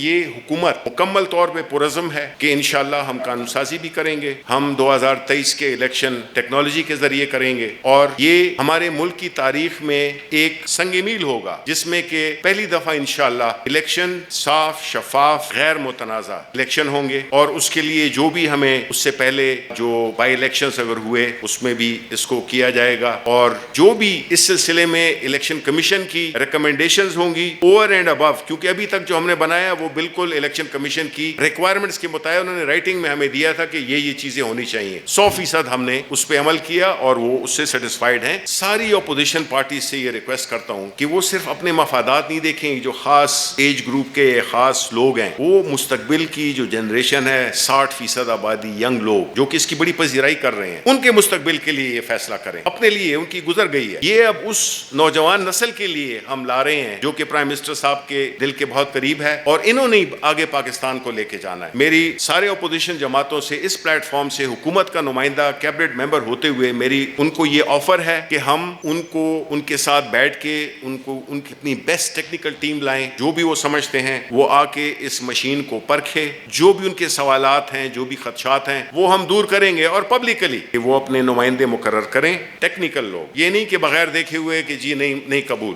یہ حکومت مکمل طور پہ پرعزم ہے کہ انشاءاللہ ہم قانون سازی بھی کریں گے، ہم 2023 کے الیکشن ٹیکنالوجی کے ذریعے کریں گے، اور یہ ہمارے ملک کی تاریخ میں ایک سنگ میل ہوگا جس میں کہ پہلی دفعہ انشاءاللہ الیکشن صاف، شفاف، غیر متنازع الیکشن ہوں گے، اور اس کے لیے جو بھی ہمیں اس سے پہلے جو بائی الیکشنز اگر ہوئے اس میں بھی اس کو کیا جائے گا، اور جو بھی اس سلسلے میں الیکشن کمیشن کی ریکمنڈیشنز ہوں گی اوور اینڈ ابو، کیونکہ ابھی تک جو ہم نے بنایا وہ بالکل الیکشن کمیشن کی ریکوائرمنٹس کے مطابق انہوں نے رائٹنگ میں ہمیں دیا تھا کہ یہ چیزیں ہونی چاہیے، 100% ہم نے اس پہ عمل کیا اور وہ اس سے سیٹسفائیڈ ہیں۔ ساری اپوزیشن پارٹی سے یہ ریکویسٹ کرتا ہوں کہ وہ صرف اپنے مفادات نہیں دیکھیں، جو خاص ایج گروپ کے خاص لوگ ہیں، وہ مستقبل کی جو جنریشن ہے 60% آبادی ینگ لوگ جو کہ اس کی بڑی پذیرائی کر رہے ہیں، ان کے مستقبل کے لیے یہ فیصلہ کریں، اپنے لیے ان کی گزر گئی ہے، یہ اب اس نوجوان نسل کے لیے ہم لا رہے ہیں جو کہ پرائم منسٹر صاحب کے دل کے بہت قریب ہے، اور انہوں نے آگے پاکستان کو لے کے جانا ہے۔ میری سارے اپوزیشن جماعتوں سے اس پلیٹ فارم سے حکومت کا نمائندہ کیبنٹ ممبر ہوتے ہوئے میری ان کو یہ آفر ہے کہ ہم ان کو ان کے ساتھ بیٹھ کے ان کی اپنی بیسٹ ٹیکنیکل ٹیم لائیں، جو بھی وہ سمجھتے ہیں وہ آ کے اس مشین کو پرکھے، جو بھی ان کے سوالات ہیں، جو بھی خدشات ہیں وہ ہم دور کریں گے، اور پبلکلی کہ وہ اپنے نمائندے مقرر کریں ٹیکنیکل لوگ، یہ نہیں کہ بغیر دیکھے ہوئے کہ جی نہیں قبول۔